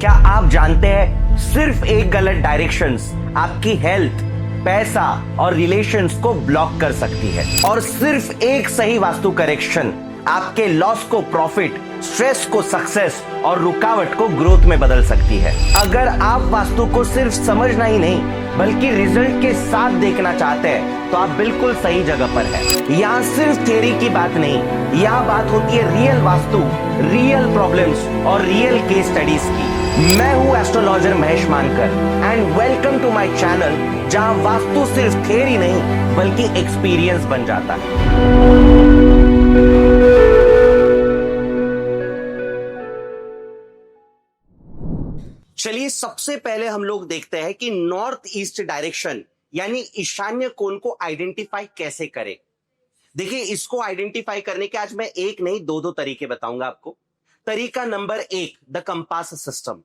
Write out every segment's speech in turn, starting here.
क्या आप जानते हैं सिर्फ एक गलत डायरेक्शंस आपकी हेल्थ, पैसा और रिलेशंस को ब्लॉक कर सकती है, और सिर्फ एक सही वास्तु करेक्शन आपके लॉस को प्रॉफिट, स्ट्रेस को सक्सेस और रुकावट को ग्रोथ में बदल सकती है। अगर आप वास्तु को सिर्फ समझना ही नहीं बल्कि रिजल्ट के साथ देखना चाहते हैं तो आप बिल्कुल सही जगह पर हैं। यहाँ सिर्फ थ्योरी की बात नहीं, यहाँ बात होती है रियल वास्तु, रियल प्रॉब्लम्स और रियल केस स्टडीज की। मैं हूँ astrologer Mahesh Mankar and welcome to my channel, जहां वास्तु सिर्फ थ्योरी नहीं बल्कि एक्सपीरियंस बन जाता है। चलिए सबसे पहले हम लोग देखते हैं कि नॉर्थ ईस्ट डायरेक्शन यानी ईशान्य कोण को आइडेंटिफाई कैसे करें। देखिए, इसको आइडेंटिफाई करने के आज मैं एक नहीं दो तरीके बताऊंगा आपको। तरीका नंबर 1, द कंपास सिस्टम।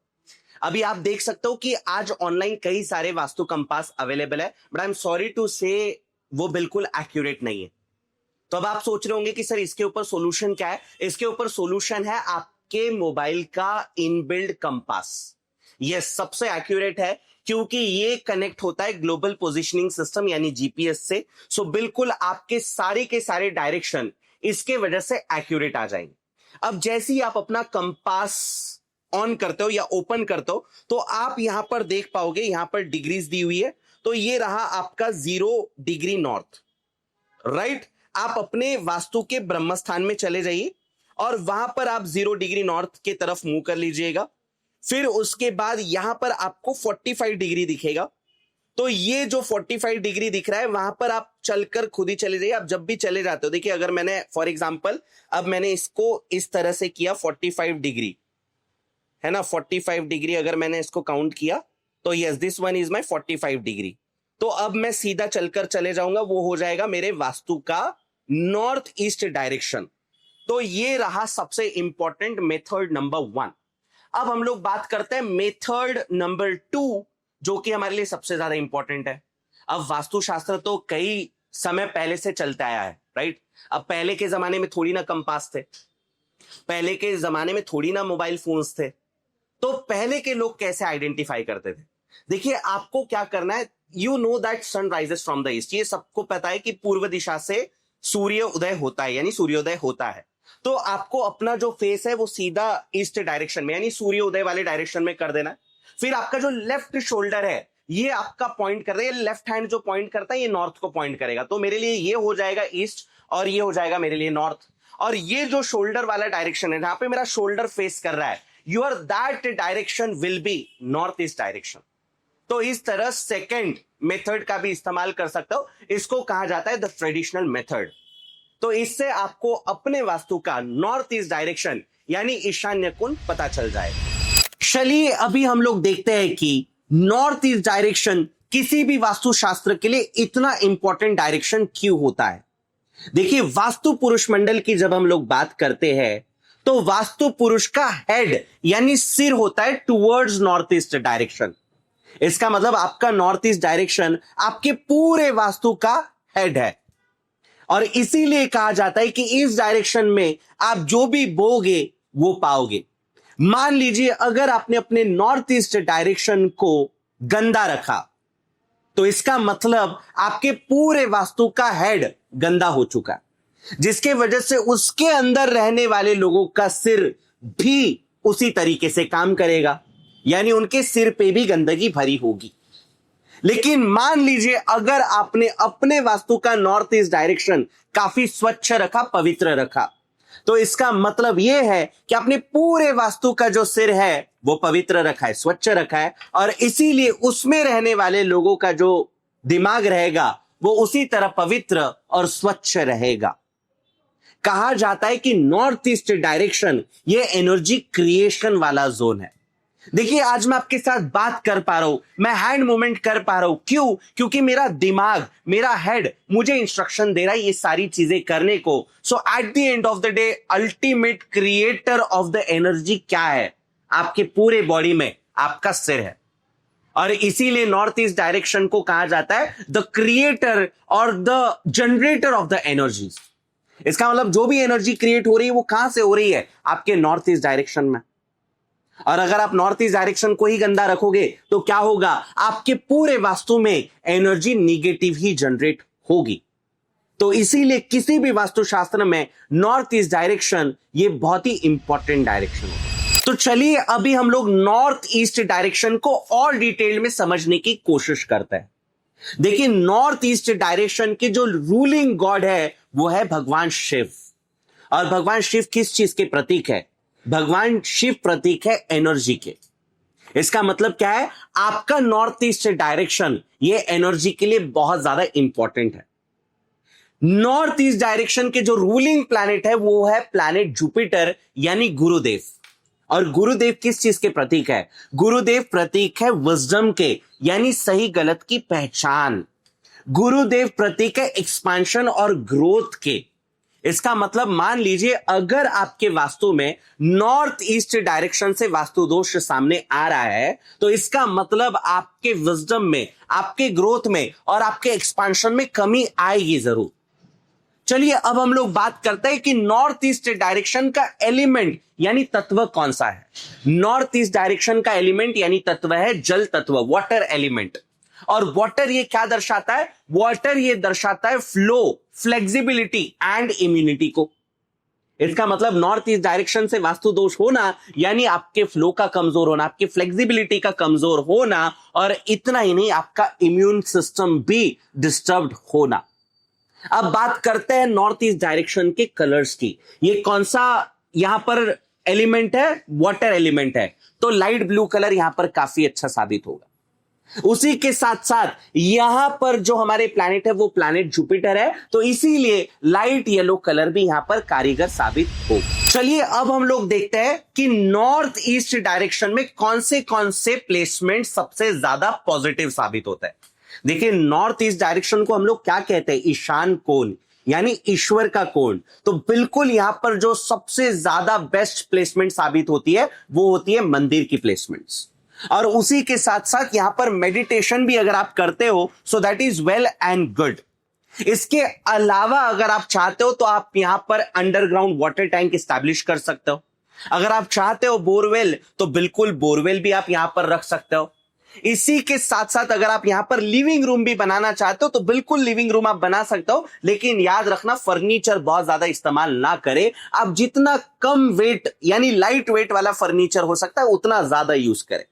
अभी आप देख सकते हो कि आज ऑनलाइन कई सारे वास्तु कंपास अवेलेबल है, but I am sorry to say वो बिल्कुल एक्यूरेट नहीं है। तो अब आप सोच रहे होंगे कि सर इसके ऊपर सॉल्यूशन क्या है। इसके ऊपर सॉल्यूशन है आपके मोबाइल का इनबिल्ड कंपास। ये सबसे एक्यूरेट है क्योंकि ये कनेक्ट होता है ग्लोबल पोजिशनिंग सिस्टम यानी जीपीएस से। सो बिल्कुल आपके सारे के सारे डायरेक्शन इसके वजह से एक्यूरेट आ जाएंगे। अब जैसे ही आप अपना कंपास ऑन करते हो या ओपन करते हो तो आप यहां पर देख पाओगे, यहां पर डिग्रीज दी हुई है। तो ये रहा आपका 0 डिग्री नॉर्थ, राइट। आप अपने वास्तु के ब्रह्मस्थान में चले जाइए और वहां पर आप 0 डिग्री नॉर्थ की तरफ मुंह कर लीजिएगा। फिर उसके बाद यहां पर आपको 45 डिग्री दिखेगा। तो ये जो 45 डिग्री दिख रहा है वहां पर आप चलकर खुद ही चले जाइए। आप जब भी चले जाते हो, देखिए अगर मैंने फॉर एग्जांपल अब मैंने इसको इस तरह से किया 45 डिग्री है ना, 45 डिग्री अगर मैंने इसको काउंट किया तो yes this one is my 45 degree. तो अब मैं सीधा चलकर चले जाऊंगा, वो हो जाएगा मेरे वास्तु का नॉर्थ ईस्ट डायरेक्शन। तो ये रहा सबसे इंपॉर्टेंट मेथड नंबर 1। अब हम लोग बात करते हैं मेथड नंबर 2, जो कि हमारे लिए सबसे ज्यादा इंपॉर्टेंट है। अब वास्तुशास्त्र तो कई समय पहले से चलता आया है, राइट। अब पहले के जमाने में थोड़ी ना कंपास थे, पहले के जमाने में थोड़ी ना मोबाइल फोन्स थे। तो पहले के लोग कैसे आइडेंटिफाई करते थे? देखिए, आपको क्या करना है, you know that sun rises from the east. ये सबको पता है कि पूर्व दिशा से सूर्य उदय होता है यानी सूर्योदय होता है। तो आपको अपना जो फेस है वो सीधा ईस्ट डायरेक्शन में यानी सूर्योदय वाले डायरेक्शन में कर देना है। फिर आपका जो लेफ्ट शोल्डर है ये आपका पॉइंट कर रहा है, लेफ्ट हैंड जो पॉइंट करता है ये नॉर्थ को पॉइंट करेगा। तो मेरे लिए ये हो जाएगा ईस्ट और ये हो जाएगा मेरे लिए नॉर्थ। और ये जो शोल्डर वाला डायरेक्शन है जहां पे मेरा शोल्डर फेस कर रहा है, your that direction will be north east direction. तो इस तरह सेकेंड मेथड का भी इस्तेमाल कर सकते हो। इसको कहा जाता है द ट्रेडिशनल मेथड। तो इससे आपको अपने वास्तु का नॉर्थ ईस्ट डायरेक्शन यानी ईशान्य कोण पता चल जाएगा। चलिए अभी हम लोग देखते हैं कि नॉर्थ ईस्ट डायरेक्शन किसी भी वास्तुशास्त्र के लिए इतना इंपॉर्टेंट डायरेक्शन क्यों होता है। देखिए, वास्तु पुरुष मंडल की जब हम लोग बात करते हैं तो वास्तु पुरुष का हेड यानी सिर होता है टुवर्ड्स नॉर्थ ईस्ट डायरेक्शन। इसका मतलब आपका नॉर्थ ईस्ट डायरेक्शन आपके पूरे वास्तु का हेड है, और इसीलिए कहा जाता है कि इस डायरेक्शन में आप जो भी बोगे वो पाओगे। मान लीजिए अगर आपने अपने नॉर्थ ईस्ट डायरेक्शन को गंदा रखा तो इसका मतलब आपके पूरे वास्तु का हेड गंदा हो चुका है, जिसके वजह से उसके अंदर रहने वाले लोगों का सिर भी उसी तरीके से काम करेगा, यानी उनके सिर पे भी गंदगी भरी होगी। लेकिन मान लीजिए अगर आपने अपने वास्तु का नॉर्थ ईस्ट डायरेक्शन काफी स्वच्छ रखा, पवित्र रखा, तो इसका मतलब यह है कि आपने पूरे वास्तु का जो सिर है वो पवित्र रखा है, स्वच्छ रखा है, और इसीलिए उसमें रहने वाले लोगों का जो दिमाग रहेगा वो उसी तरह पवित्र और स्वच्छ रहेगा। कहा जाता है कि नॉर्थ ईस्ट डायरेक्शन ये एनर्जी क्रिएशन वाला जोन है। देखिए, आज मैं आपके साथ बात कर पा रहा हूं, मैं हैंड मूवमेंट कर पा रहा हूं, क्यों? क्योंकि मेरा दिमाग, मेरा हेड मुझे इंस्ट्रक्शन दे रहा है ये सारी चीजें करने को। So at the end of the day ultimate creator of the energy क्या है? आपके पूरे बॉडी में आपका सिर है, और इसीलिए नॉर्थ ईस्ट डायरेक्शन को कहा जाता है द क्रिएटर और the generator off the energies. इसका मतलब जो भी एनर्जी क्रिएट हो रही है वो कहां से हो रही है? आपके नॉर्थ ईस्ट डायरेक्शन में। और अगर आप नॉर्थ ईस्ट डायरेक्शन को ही गंदा रखोगे तो क्या होगा, आपके पूरे वास्तु में एनर्जी निगेटिव ही जनरेट होगी। तो इसीलिए किसी भी वास्तुशास्त्र में नॉर्थ ईस्ट डायरेक्शन ये बहुत ही इंपॉर्टेंट डायरेक्शन है। तो चलिए अभी हम लोग नॉर्थ ईस्ट डायरेक्शन को और डिटेल में समझने की कोशिश करते हैं। देखिए, नॉर्थ ईस्ट डायरेक्शन के जो रूलिंग गॉड है वो है भगवान शिव। और भगवान शिव किस चीज के प्रतीक है? भगवान शिव प्रतीक है एनर्जी के। इसका मतलब क्या है, आपका नॉर्थ ईस्ट डायरेक्शन ये एनर्जी के लिए बहुत ज्यादा इंपॉर्टेंट है। नॉर्थ ईस्ट डायरेक्शन के जो रूलिंग प्लैनेट है वो है प्लैनेट जुपिटर यानी गुरुदेव। और गुरुदेव किस चीज के प्रतीक है? गुरुदेव प्रतीक है विजडम के, यानी सही गलत की पहचान। गुरुदेव प्रतीक है एक्सपांशन और ग्रोथ के। इसका मतलब मान लीजिए अगर आपके वास्तु में नॉर्थ ईस्ट डायरेक्शन से वास्तु दोष सामने आ रहा है तो इसका मतलब आपके विजडम में, आपके ग्रोथ में और आपके एक्सपांशन में कमी आएगी जरूर। चलिए अब हम लोग बात करते हैं कि नॉर्थ ईस्ट डायरेक्शन का एलिमेंट यानी तत्व कौन सा है। नॉर्थ ईस्ट डायरेक्शन का एलिमेंट यानी तत्व है जल तत्व, वाटर एलिमेंट। और वाटर ये क्या दर्शाता है? वाटर ये दर्शाता है फ्लो, फ्लेक्सिबिलिटी एंड इम्यूनिटी को। इसका मतलब नॉर्थ ईस्ट डायरेक्शन से वास्तु दोष होना यानी आपके फ्लो का कमजोर होना, आपकी फ्लेक्सिबिलिटी का कमजोर होना, और इतना ही नहीं आपका इम्यून सिस्टम भी डिस्टर्ब्ड होना। अब बात करते हैं नॉर्थ ईस्ट डायरेक्शन के कलर्स की। ये कौन सा यहां पर एलिमेंट है? वाटर एलिमेंट है, तो लाइट ब्लू कलर यहां पर काफी अच्छा साबित होगा। उसी के साथ साथ यहां पर जो हमारे प्लैनेट है वो प्लैनेट जुपिटर है, तो इसीलिए लाइट येलो कलर भी यहां पर कारीगर साबित हो। चलिए अब हम लोग देखते हैं कि नॉर्थ ईस्ट डायरेक्शन में कौन से प्लेसमेंट सबसे ज्यादा पॉजिटिव साबित होता है। देखिए, नॉर्थ ईस्ट डायरेक्शन को हम लोग क्या कहते हैं? ईशान कोण यानी ईश्वर का कोण। तो बिल्कुल यहां पर जो सबसे ज्यादा बेस्ट प्लेसमेंट साबित होती है वो होती है मंदिर की प्लेसमेंट्स। और उसी के साथ साथ यहां पर मेडिटेशन भी अगर आप करते हो so that is well and good. इसके अलावा अगर आप चाहते हो तो आप यहां पर अंडरग्राउंड वाटर टैंक स्टैब्लिश कर सकते हो। अगर आप चाहते हो बोरवेल तो बिल्कुल बोरवेल भी आप यहां पर रख सकते हो। इसी के साथ साथ अगर आप यहां पर लिविंग रूम भी बनाना चाहते हो तो बिल्कुल लिविंग रूम आप बना सकते हो, लेकिन याद रखना फर्नीचर बहुत ज्यादा इस्तेमाल ना करें। आप जितना कम वेट यानी लाइट वेट वाला फर्नीचर हो सकता है उतना ज्यादा यूज करें।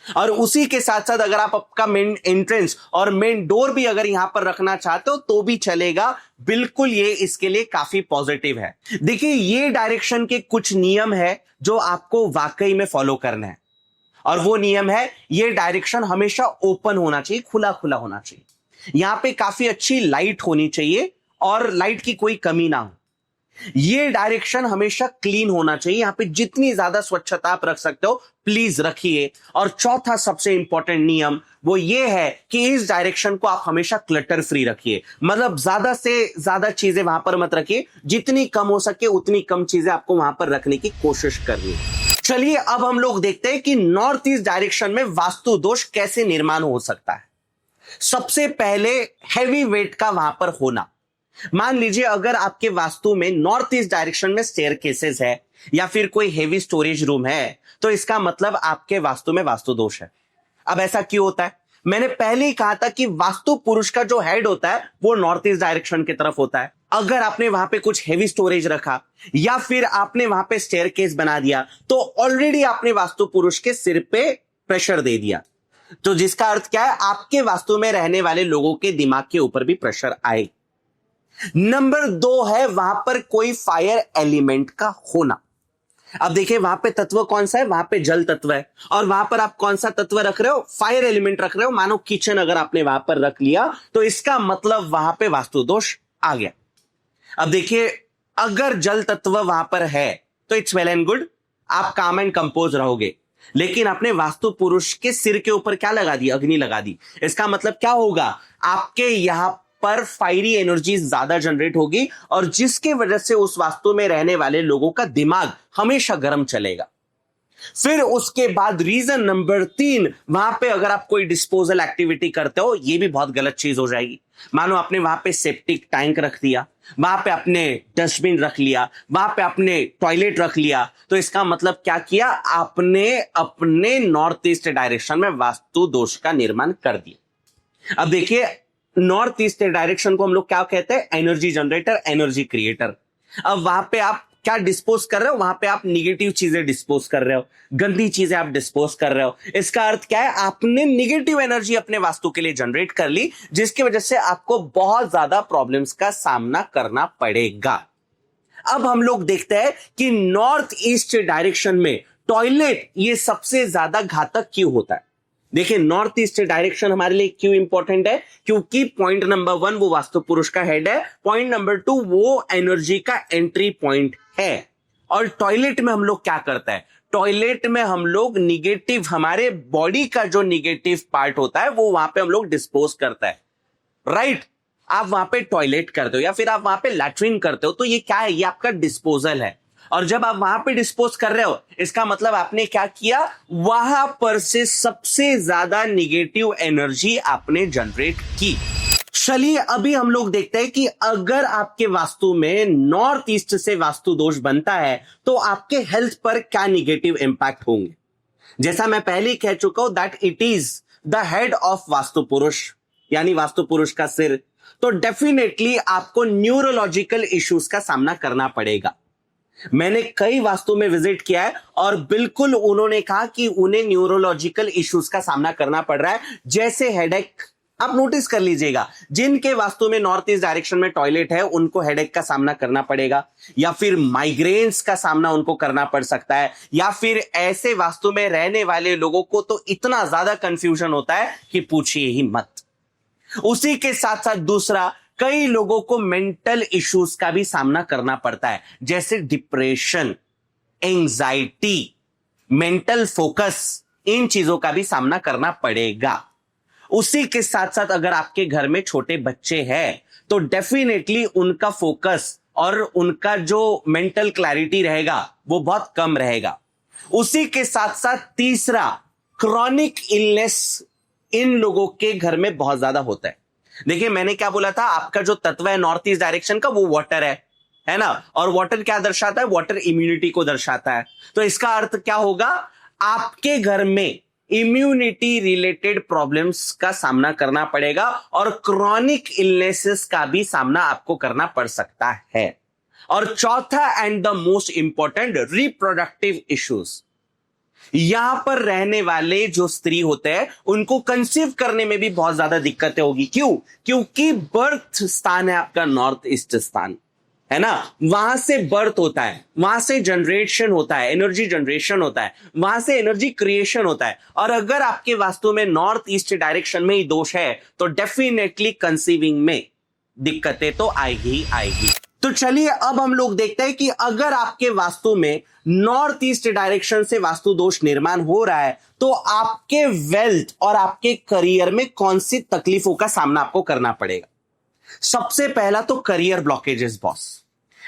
और उसी के साथ साथ अगर आप आपका मेन एंट्रेंस और मेन डोर भी अगर यहां पर रखना चाहते हो तो भी चलेगा। बिल्कुल ये इसके लिए काफी पॉजिटिव है। देखिए, ये डायरेक्शन के कुछ नियम है जो आपको वाकई में फॉलो करना है। और वो नियम है, ये डायरेक्शन हमेशा ओपन होना चाहिए, खुला खुला होना चाहिए। यहां पे काफी अच्छी लाइट होनी चाहिए और लाइट की कोई कमी ना हो। ये डायरेक्शन हमेशा क्लीन होना चाहिए। यहां पे जितनी ज्यादा स्वच्छता आप रख सकते हो प्लीज रखिए। और चौथा सबसे इंपॉर्टेंट नियम वो ये है कि इस डायरेक्शन को आप हमेशा क्लटर फ्री रखिए। मतलब ज्यादा से ज्यादा चीजें वहां पर मत रखिए, जितनी कम हो सके उतनी कम चीजें आपको वहां पर रखने की कोशिश करनी है। चलिए अब हम लोग देखते हैं कि नॉर्थ ईस्ट डायरेक्शन में वास्तु दोष कैसे निर्माण हो सकता है। सबसे पहले हैवी वेट का वहां पर होना। मान लीजिए अगर आपके वास्तु में नॉर्थ ईस्ट डायरेक्शन में स्टेयरकेसेस है या फिर कोई हेवी स्टोरेज रूम है तो इसका मतलब आपके वास्तु में वास्तु दोष है। अब ऐसा क्यों होता है? मैंने पहले ही कहा था कि वास्तु पुरुष का जो हेड होता है वो नॉर्थ ईस्ट डायरेक्शन की तरफ होता है। अगर आपने वहां पे कुछ हेवी स्टोरेज रखा या फिर आपने वहां पे स्टेयरकेस बना दिया तो ऑलरेडी आपने वास्तु पुरुष के सिर पे प्रेशर दे दिया। तो जिसका अर्थ क्या है, आपके वास्तु में रहने वाले लोगों के दिमाग के ऊपर भी प्रेशर आए। नंबर 2 है वहां पर कोई फायर एलिमेंट का होना। अब देखिए वहां पे तत्व कौन सा है? वहां पे जल तत्व है। और वहां पर आप कौन सा तत्व रख रहे हो? फायर एलिमेंट रख रहे हो। मानो किचन अगर आपने वहां पर रख लिया तो इसका मतलब वहां पे वास्तु दोष आ गया। अब देखिए अगर जल तत्व वहां पर है तो इट्स वेल एंड गुड, आप काम एंड कंपोज रहोगे। लेकिन आपने वास्तु पुरुष के सिर के ऊपर क्या लगा दी? अग्नि लगा दी। इसका मतलब क्या होगा? आपके यहां पर फायरी एनर्जी ज्यादा जनरेट होगी और जिसके वजह से उस वास्तु में रहने वाले लोगों का दिमाग हमेशा गर्म चलेगा। फिर उसके बाद रीजन नंबर 3, वहां पे अगर आप कोई डिस्पोजल एक्टिविटी करते हो, ये भी बहुत गलत चीज हो जाएगी। मानो आपने वहां पे सेप्टिक टैंक रख दिया, वहां पे आपने डस्टबिन रख लिया, वहां पे आपने टॉयलेट रख लिया, तो इसका मतलब क्या किया, आपने अपने नॉर्थ ईस्ट डायरेक्शन में वास्तु दोष का निर्माण कर दिया। अब देखिए, नॉर्थ ईस्ट डायरेक्शन को हम लोग क्या कहते हैं, एनर्जी जनरेटर, एनर्जी क्रिएटर। अब वहां पे आप क्या डिस्पोज कर रहे हो, वहां पे आप निगेटिव चीजें डिस्पोज कर रहे हो, गंदी चीजें आप डिस्पोज कर रहे हो। इसका अर्थ क्या है, आपने निगेटिव एनर्जी अपने वास्तु के लिए जनरेट कर ली, जिसकी वजह से आपको बहुत ज्यादा प्रॉब्लम्स का सामना करना पड़ेगा। अब हम लोग देखते हैं कि नॉर्थ ईस्ट डायरेक्शन में टॉयलेट ये सबसे ज्यादा घातक क्यों होता है। देखिए, नॉर्थ ईस्ट डायरेक्शन हमारे लिए क्यों इंपॉर्टेंट है, क्योंकि पॉइंट नंबर 1 वो वास्तु पुरुष का हेड है, पॉइंट नंबर 2 वो एनर्जी का एंट्री पॉइंट है। और टॉयलेट में हम लोग क्या करते हैं, टॉयलेट में हम लोग निगेटिव, हमारे बॉडी का जो निगेटिव पार्ट होता है वो वहां पे हम लोग डिस्पोज करता है, राइट। आप वहां पे टॉयलेट करते हो या फिर आप वहां पे लैट्रिन करते हो, तो ये क्या है, ये आपका डिस्पोजल है। और जब आप वहां पे डिस्पोज कर रहे हो, इसका मतलब आपने क्या किया, वहां पर से सबसे ज्यादा निगेटिव एनर्जी आपने जनरेट की। चलिए अभी हम लोग देखते हैं कि अगर आपके वास्तु में नॉर्थ ईस्ट से वास्तु दोष बनता है तो आपके हेल्थ पर क्या निगेटिव इंपैक्ट होंगे। जैसा मैं पहले ही कह चुका हूं that it is the head of vastu पुरुष, यानी वास्तु पुरुष का सिर, तो डेफिनेटली आपको न्यूरोलॉजिकल इश्यूज का सामना करना पड़ेगा। मैंने कई वास्तु में विजिट किया है और बिल्कुल उन्होंने कहा कि उन्हें न्यूरोलॉजिकल इश्यूज का सामना करना पड़ रहा है, जैसे हेडेक। आप नोटिस कर लीजिएगा, जिनके वास्तु में नॉर्थ ईस्ट डायरेक्शन में टॉयलेट है उनको हेडेक का सामना करना पड़ेगा, या फिर माइग्रेन्स का सामना उनको करना पड़ सकता है, या फिर ऐसे वास्तु में रहने वाले लोगों को तो इतना ज्यादा कंफ्यूजन होता है कि पूछिए ही मत। उसी के साथ साथ दूसरा, कई लोगों को मेंटल इश्यूज का भी सामना करना पड़ता है, जैसे डिप्रेशन, एंजाइटी, मेंटल फोकस, इन चीजों का भी सामना करना पड़ेगा। उसी के साथ साथ अगर आपके घर में छोटे बच्चे हैं तो डेफिनेटली उनका फोकस और उनका जो मेंटल क्लैरिटी रहेगा वो बहुत कम रहेगा। उसी के साथ साथ तीसरा, क्रॉनिक इलनेस इन लोगों के घर में बहुत ज्यादा होता है। देखिए, मैंने क्या बोला था, आपका जो तत्व है नॉर्थ ईस्ट डायरेक्शन का वो वाटर है ना, और वाटर क्या दर्शाता है, वाटर इम्यूनिटी को दर्शाता है। तो इसका अर्थ क्या होगा, आपके घर में इम्यूनिटी रिलेटेड प्रॉब्लम्स का सामना करना पड़ेगा और क्रॉनिक इलनेसेस का भी सामना आपको करना पड़ सकता है। और चौथा and the most important, reproductive issues. यहां पर रहने वाले जो स्त्री होते हैं उनको कंसीव करने में भी बहुत ज्यादा दिक्कतें होगी। क्यों? क्योंकि बर्थ स्थान है आपका नॉर्थ ईस्ट स्थान, है ना, वहां से बर्थ होता है, वहां से जनरेशन होता है, एनर्जी जनरेशन होता है, वहां से एनर्जी क्रिएशन होता है। और अगर आपके वास्तु में नॉर्थ ईस्ट डायरेक्शन में ही दोष है तो डेफिनेटली कंसीविंग में दिक्कतें तो आएगी ही आएगी। तो चलिए अब हम लोग देखते हैं कि अगर आपके वास्तु में नॉर्थ ईस्ट डायरेक्शन से वास्तु दोष निर्माण हो रहा है तो आपके वेल्थ और आपके करियर में कौन सी तकलीफों का सामना आपको करना पड़ेगा। सबसे पहला तो करियर ब्लॉकेजेस बॉस।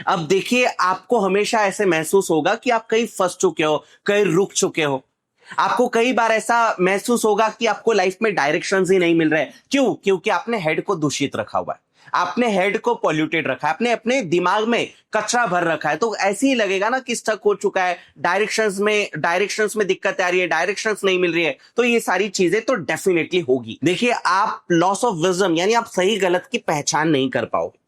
अब देखिए, आपको हमेशा ऐसे महसूस होगा कि आप कहीं फंस चुके हो, कहीं रुक चुके हो। आपको कई बार ऐसा महसूस होगा कि आपको लाइफ में डायरेक्शंस ही नहीं मिल रहे। क्यों? क्योंकि आपने हेड को दूषित रखा हुआ है, आपने हेड को पॉल्यूटेड रखा है, आपने अपने दिमाग में कचरा भर रखा है। तो ऐसे ही लगेगा ना कि स्टक हो चुका है, डायरेक्शंस में दिक्कत आ रही है, डायरेक्शंस नहीं मिल रही है। तो ये सारी चीजें तो डेफिनेटली होगी। देखिए, आप लॉस ऑफ विजडम यानी आप सही गलत की पहचान नहीं कर पाओगे।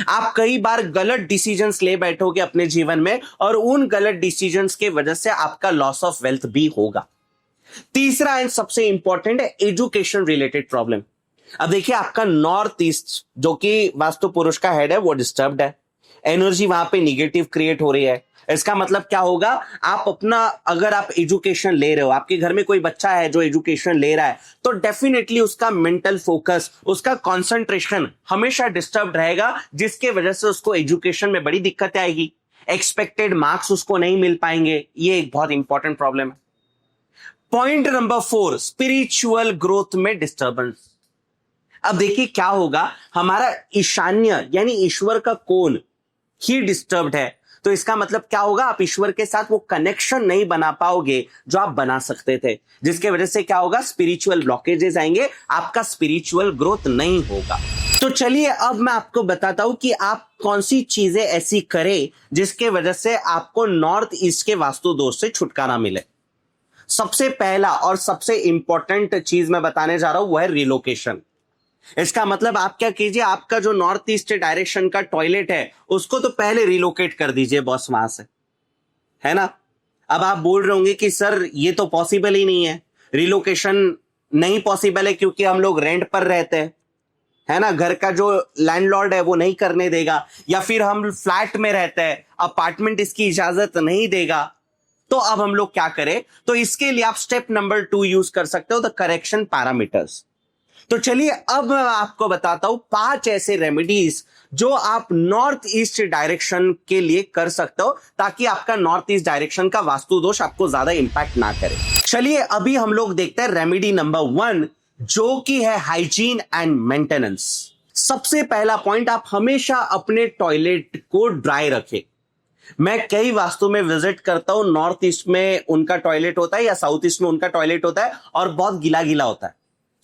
आप कई बार गलत डिसीजंस ले बैठोगे अपने जीवन में और उन गलत डिसीजंस के वजह से आपका लॉस ऑफ वेल्थ भी होगा। तीसरा एंड सबसे इंपॉर्टेंट है एजुकेशन रिलेटेड प्रॉब्लम। अब देखिए, आपका नॉर्थ ईस्ट जो कि वास्तु पुरुष का हेड है वो डिस्टर्ब्ड है, एनर्जी वहां पे निगेटिव क्रिएट हो रही है। इसका मतलब क्या होगा, आप अपना, अगर आप एजुकेशन ले रहे हो, आपके घर में कोई बच्चा है जो एजुकेशन ले रहा है, तो डेफिनेटली उसका मेंटल फोकस, उसका कंसंट्रेशन हमेशा डिस्टर्ब रहेगा, जिसके वजह से उसको एजुकेशन में बड़ी दिक्कत आएगी, एक्सपेक्टेड मार्क्स उसको नहीं मिल पाएंगे। ये एक बहुत इंपॉर्टेंट प्रॉब्लम है। पॉइंट नंबर 4, स्पिरिचुअल ग्रोथ में डिस्टर्बेंस। अब देखिए क्या होगा, हमारा ईशान्य यानी ईश्वर का कोण ही डिस्टर्ब्ड है तो इसका मतलब क्या होगा, आप ईश्वर के साथ वो कनेक्शन नहीं बना पाओगे जो आप बना सकते थे, जिसके वजह से क्या होगा, स्पिरिचुअल ब्लॉकेजेस आएंगे, आपका स्पिरिचुअल ग्रोथ नहीं होगा। तो चलिए अब मैं आपको बताता हूं कि आप कौन सी चीजें ऐसी करें जिसके वजह से आपको नॉर्थ ईस्ट के वास्तु दोष से छुटकारा मिले। सबसे पहला और सबसे इंपॉर्टेंट चीज मैं बताने जा रहा हूं वो है रिलोकेशन। इसका मतलब आप क्या कीजिए, आपका जो नॉर्थ ईस्ट डायरेक्शन का टॉयलेट है उसको तो पहले रिलोकेट कर दीजिए बॉस वहां से, है ना। अब आप बोल रहे होंगे कि सर ये तो पॉसिबल ही नहीं है, रिलोकेशन नहीं पॉसिबल है क्योंकि हम लोग रेंट पर रहते हैं, है ना, घर का जो लैंडलॉर्ड है वो नहीं करने देगा, या फिर हम फ्लैट में रहते हैं, अपार्टमेंट इसकी इजाजत नहीं देगा। तो अब हम लोग क्या करें, तो इसके लिए आप स्टेप नंबर 2 यूज कर सकते हो, द करेक्शन पैरामीटर्स। तो चलिए अब मैं आपको बताता हूं 5 ऐसे रेमेडीज जो आप नॉर्थ ईस्ट डायरेक्शन के लिए कर सकते हो ताकि आपका नॉर्थ ईस्ट डायरेक्शन का वास्तु दोष आपको ज्यादा इंपैक्ट ना करे। चलिए अभी हम लोग देखते हैं रेमेडी नंबर 1 जो कि है हाइजीन एंड मेंटेनेंस। सबसे पहला पॉइंट, आप हमेशा अपने टॉयलेट को ड्राई रखें। मैं कई वास्तु में विजिट करता हूं, नॉर्थ ईस्ट में उनका टॉयलेट होता है या साउथ ईस्ट में उनका टॉयलेट होता है और बहुत गीला गीला होता है,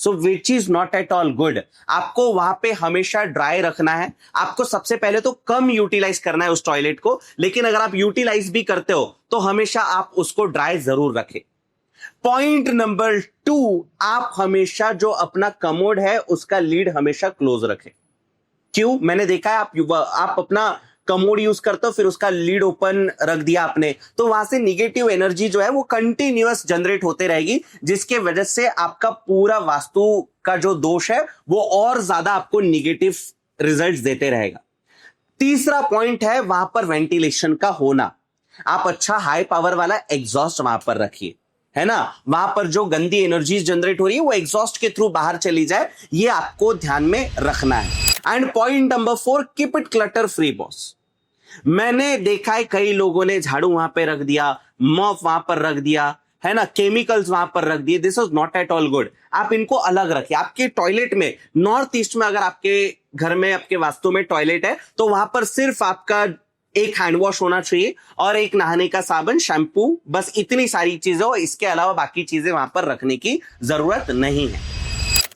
so which is not at all good. आपको वहां पे हमेशा ड्राई रखना है। आपको सबसे पहले तो कम यूटिलाइज करना है उस टॉयलेट को, लेकिन अगर आप यूटिलाइज भी करते हो तो हमेशा आप उसको ड्राई जरूर रखें। पॉइंट नंबर 2, आप हमेशा जो अपना कमोड है उसका लीड हमेशा क्लोज रखें। क्यों, मैंने देखा है आप अपना कमोड यूज करते हो फिर उसका लीड ओपन रख दिया आपने, तो वहां से निगेटिव एनर्जी जो है वो कंटिन्यूअस जनरेट होते रहेगी, जिसके वजह से आपका पूरा वास्तु का जो दोष है वो और ज्यादा आपको निगेटिव रिजल्ट्स देते रहेगा। तीसरा पॉइंट है वहां पर वेंटिलेशन का होना। आप अच्छा हाई पावर वाला एग्जॉस्ट वहां पर रखिए, है ना, वहां पर जो गंदी एनर्जी जनरेट हो रही है वो एग्जॉस्ट के थ्रू बाहर चली जाए, ये आपको ध्यान में रखना है। And point number 4, keep it clutter free boss. मैंने देखा है कई लोगों ने झाड़ू वहां पे रख दिया, मॉप वहां पर रख दिया, है ना, केमिकल्स वहां पर रख दिए, this is not at all good. आप इनको अलग रखिए। आपके टॉयलेट में, नॉर्थ ईस्ट में अगर आपके घर में, आपके वास्तु में टॉयलेट है तो वहां पर सिर्फ आपका एक हैंड वॉश होना चाहिए और एक नहाने का साबुन, शैम्पू, बस इतनी सारी चीजें हो, इसके अलावा बाकी चीजें वहां पर रखने की जरूरत नहीं है।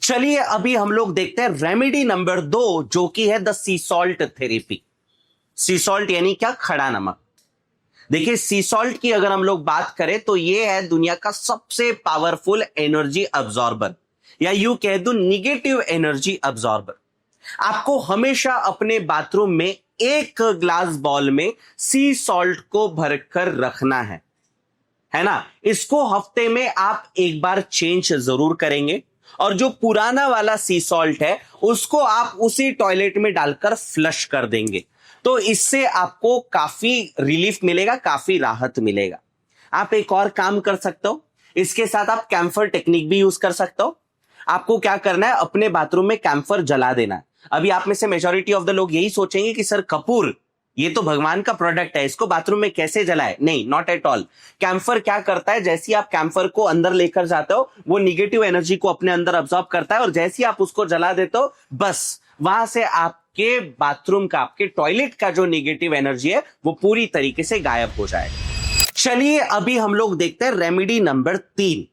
चलिए अभी हम लोग देखते हैं रेमेडी नंबर 2 जो कि है the C salt therapy. C salt यानी क्या, खड़ा नमक। देखिए सी सॉल्ट की अगर हम लोग बात करें तो ये है दुनिया का सबसे पावरफुल एनर्जी अब्जॉर्बर, या यू कह दो निगेटिव एनर्जी अब्जॉर्बर। आपको हमेशा अपने बाथरूम में एक ग्लास बॉल में सी सॉल्ट को भरकर रखना है ना। इसको हफ्ते में आप एक बार चेंज जरूर करेंगे और जो पुराना वाला सी सॉल्ट है उसको आप उसी टॉयलेट में डालकर फ्लश कर देंगे। तो इससे आपको काफी रिलीफ मिलेगा, काफी राहत मिलेगा। आप एक और काम कर सकते हो, इसके साथ आप कैम्फर टेक्निक भी यूज कर सकते हो। आपको क्या करना है, अपने बाथरूम में कैम्फर जला देना है। अभी आप में से मेजॉरिटी ऑफ द लोग यही सोचेंगे कि सर कपूर ये तो भगवान का प्रोडक्ट है, इसको बाथरूम में कैसे जलाए। नहीं, नॉट एट ऑल। कैम्फर क्या करता है, जैसे ही आप कैम्फर को अंदर लेकर जाते हो वो निगेटिव एनर्जी को अपने अंदर अब्सॉर्ब करता है और जैसे ही आप उसको जला देते हो बस वहां से आपके बाथरूम का, आपके टॉयलेट का जो निगेटिव एनर्जी है वो पूरी तरीके से गायब हो जाएगा। चलिए अभी हम लोग देखते हैं रेमेडी नंबर 3।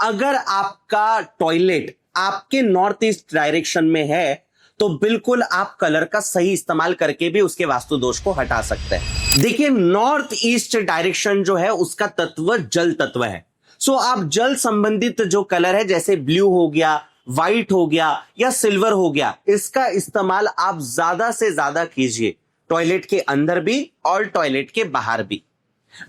अगर आपका टॉयलेट आपके नॉर्थ ईस्ट डायरेक्शन में है तो बिल्कुल आप कलर का सही इस्तेमाल करके भी उसके वास्तु दोष को हटा सकते हैं। देखिए नॉर्थ ईस्ट डायरेक्शन जो है उसका तत्व जल तत्व है। सो आप जल संबंधित जो कलर है जैसे ब्लू हो गया, व्हाइट हो गया या सिल्वर हो गया, इसका इस्तेमाल आप ज्यादा से ज्यादा कीजिए, टॉयलेट के अंदर भी और टॉयलेट के बाहर भी।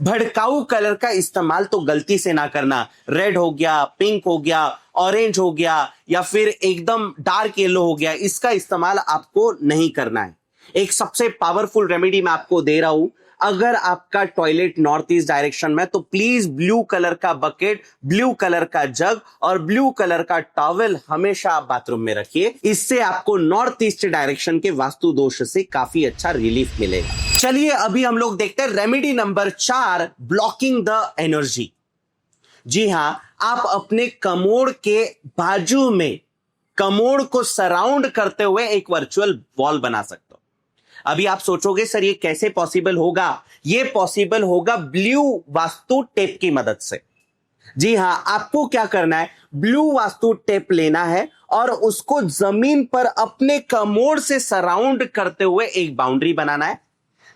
भड़काऊ कलर का इस्तेमाल तो गलती से ना करना। रेड हो गया, पिंक हो गया, ऑरेंज हो गया या फिर एकदम डार्क येलो हो गया, इसका इस्तेमाल आपको नहीं करना है। एक सबसे पावरफुल रेमेडी मैं आपको दे रहा हूं। अगर आपका टॉयलेट नॉर्थ ईस्ट डायरेक्शन में तो प्लीज ब्लू कलर का बकेट, ब्लू कलर का जग और ब्लू कलर का टॉवेल हमेशा आप बाथरूम में रखिए। इससे आपको नॉर्थ ईस्ट डायरेक्शन के वास्तु दोष से काफी अच्छा रिलीफ मिलेगा। चलिए अभी हम लोग देखते हैं remedy number 4, blocking the energy. जी हां, आप अपने कमोड के बाजू में, कमोड को सराउंड करते हुए एक वर्चुअल वॉल बना सकते हो। अभी आप सोचोगे सर ये कैसे पॉसिबल होगा? ये पॉसिबल होगा ब्लू वास्तु टेप की मदद से। जी हां, आपको क्या करना है, ब्लू वास्तु टेप लेना है और उसको जमीन पर अपने कमोड से सराउंड करते हुए एक बाउंड्री बनाना है,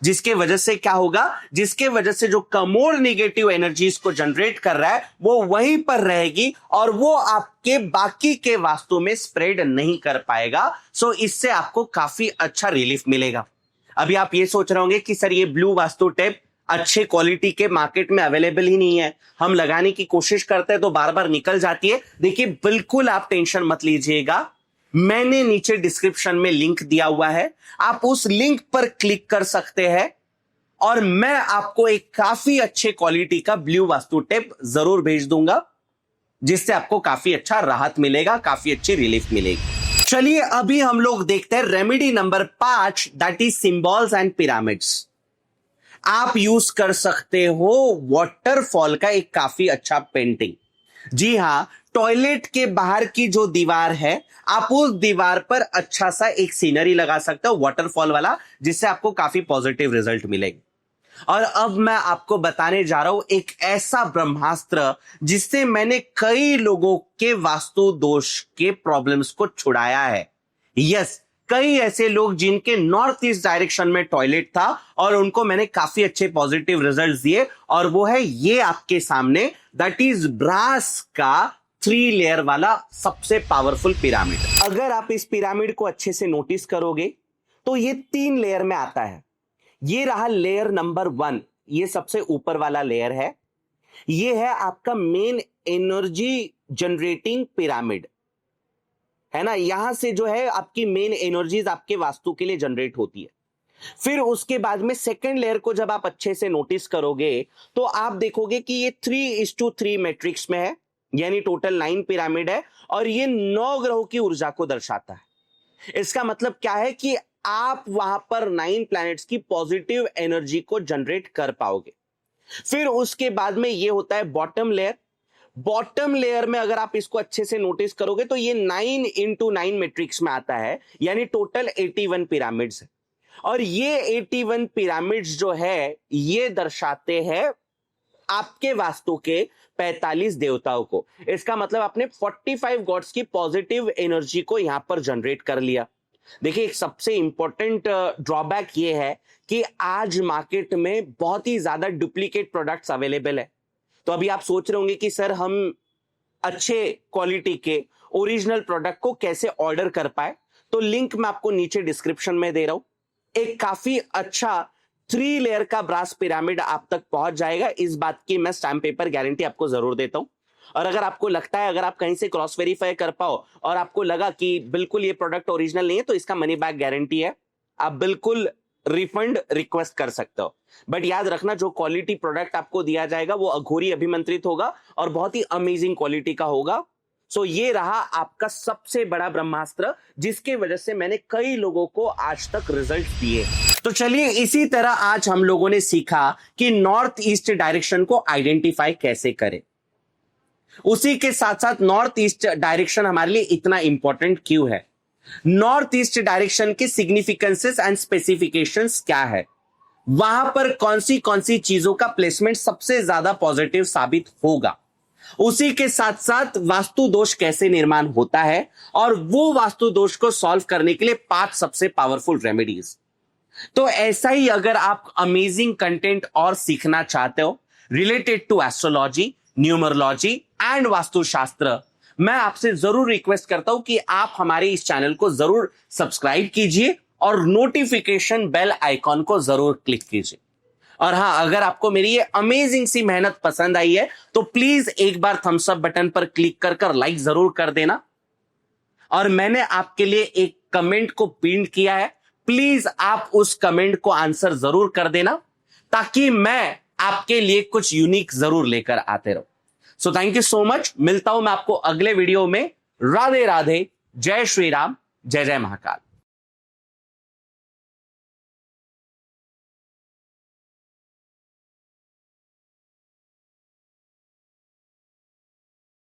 जिसके वजह से क्या होगा, जिसके वजह से जो कमोड नेगेटिव एनर्जीज को जनरेट कर रहा है वो वहीं पर रहेगी और वो आपके बाकी के वास्तु में स्प्रेड नहीं कर पाएगा। सो इससे आपको काफी अच्छा रिलीफ मिलेगा। अभी आप ये सोच रहे होंगे कि सर ये ब्लू वास्तु टेप अच्छे क्वालिटी के मार्केट में अवेलेबल ही नहीं है, हम लगाने की कोशिश करते हैं तो बार बार निकल जाती है। देखिए बिल्कुल आप टेंशन मत लीजिएगा, मैंने नीचे डिस्क्रिप्शन में लिंक दिया हुआ है, आप उस लिंक पर क्लिक कर सकते हैं और मैं आपको एक काफी अच्छे क्वालिटी का ब्लू वास्तु टेप जरूर भेज दूंगा, जिससे आपको काफी अच्छा राहत मिलेगा, काफी अच्छी रिलीफ मिलेगी। चलिए अभी हम लोग देखते हैं remedy number 5, that is symbols and pyramids. आप यूज कर सकते हो वाटरफॉल का एक काफी अच्छा पेंटिंग। जी हां, टॉयलेट के बाहर की जो दीवार है, आप उस दीवार पर अच्छा सा एक सीनरी लगा सकते हो वाटरफॉल वाला, जिससे आपको काफी पॉजिटिव रिजल्ट मिलेंगे। और अब मैं आपको बताने जा रहा हूं एक ऐसा ब्रह्मास्त्र जिससे मैंने कई लोगों के वास्तु दोष के प्रॉब्लम्स को छुड़ाया है। यस, कई ऐसे लोग जिनके नॉर्थ ईस्ट डायरेक्शन में टॉयलेट था और उनको मैंने काफी अच्छे पॉजिटिव रिजल्ट्स दिए, और वो है ये आपके सामने, दैट इज ब्रास का 3 लेयर वाला सबसे पावरफुल पिरामिड। अगर आप इस पिरामिड को अच्छे से नोटिस करोगे तो ये 3 लेयर में आता है। ये रहा लेयर नंबर 1, ये सबसे ऊपर वाला लेयर है। ये है आपका मेन एनर्जी जनरेटिंग पिरामिड, है ना। यहां से जो है आपकी मेन एनर्जीज आपके वास्तु के लिए जनरेट होती है। फिर उसके बाद में सेकेंड लेयर को जब आप अच्छे से नोटिस करोगे तो आप देखोगे कि ये 3:3 मैट्रिक्स में है, यानी टोटल 9 पिरामिड है और ये 9 ग्रहों की ऊर्जा को दर्शाता है। इसका मतलब क्या है कि आप वहां पर 9 प्लैनेट्स की पॉजिटिव एनर्जी को जनरेट कर पाओगे। फिर उसके बाद में ये होता है बॉटम लेयर। बॉटम लेयर में अगर आप इसको अच्छे से नोटिस करोगे तो ये 9x9 मैट्रिक्स में आता है, यानी टोटल 81 पिरामिड्स है। और ये 81 पिरामिड्स जो है ये दर्शाते हैं आपके वास्तु के 45 देवताओं को। इसका मतलब आपने 45 गॉड्स की पॉजिटिव एनर्जी को यहां पर जनरेट कर लिया। देखिए एक सबसे इंपॉर्टेंट ड्रॉबैक ये है कि आज मार्केट में बहुत ही ज्यादा डुप्लीकेट प्रोडक्ट्स अवेलेबल है। तो अभी आप सोच रहे होंगे कि सर हम अच्छे क्वालिटी के ओरिजिनल प्रोडक्ट को कैसे ऑर्डर कर पाए, तो लिंक मैं आपको नीचे डिस्क्रिप्शन में दे रहा हूं। एक काफी अच्छा 3 लेयर का ब्रास पिरामिड आप तक पहुंच जाएगा, इस बात की मैं स्टैम्प पेपर गारंटी आपको जरूर देता हूं। और अगर आपको लगता है, अगर आप कहीं से क्रॉस वेरीफाई कर पाओ और आपको लगा कि बिल्कुल ये प्रोडक्ट ओरिजिनल नहीं है, तो इसका मनी बैक गारंटी है, आप बिल्कुल रिफंड रिक्वेस्ट कर सकते हो। बट याद रखना, जो क्वालिटी प्रोडक्ट आपको दिया जाएगा वो अघोरी अभिमंत्रित होगा और बहुत ही अमेजिंग क्वालिटी का होगा। सो ये रहा आपका सबसे बड़ा ब्रह्मास्त्र, जिसके वजह से मैंने कई लोगों को आज तक रिजल्ट दिए। तो चलिए इसी तरह आज हम लोगों ने सीखा कि नॉर्थ ईस्ट डायरेक्शन को आइडेंटिफाई कैसे करें। उसी के साथ साथ नॉर्थ ईस्ट डायरेक्शन हमारे लिए इतना इंपॉर्टेंट क्यों है, नॉर्थ ईस्ट डायरेक्शन के सिग्निफिकेंसेस एंड स्पेसिफिकेशंस क्या है, वहां पर कौन सी चीजों का प्लेसमेंट सबसे ज्यादा पॉजिटिव साबित होगा, उसी के साथ साथ वास्तु दोष कैसे निर्माण होता है और वो वास्तु दोष को सॉल्व करने के लिए 5 सबसे पावरफुल रेमेडीज। तो ऐसा ही अगर आप अमेजिंग कंटेंट और सीखना चाहते हो related to astrology, numerology and vastushastra, मैं आपसे जरूर रिक्वेस्ट करता हूं कि आप हमारे इस चैनल को जरूर सब्सक्राइब कीजिए और नोटिफिकेशन बेल आइकॉन को जरूर क्लिक कीजिए। और हां, अगर आपको मेरी ये अमेजिंग सी मेहनत पसंद आई है तो प्लीज एक बार थम्स अप बटन पर क्लिक कर लाइक जरूर कर देना। और मैंने आपके लिए एक कमेंट को पिन किया है, प्लीज आप उस कमेंट को आंसर जरूर कर देना, ताकि मैं आपके लिए कुछ यूनिक जरूर लेकर आते रहूं। So thank you so much. मिलता हूं मैं आपको अगले वीडियो में। राधे राधे, जय श्री राम, जय जय महाकाल।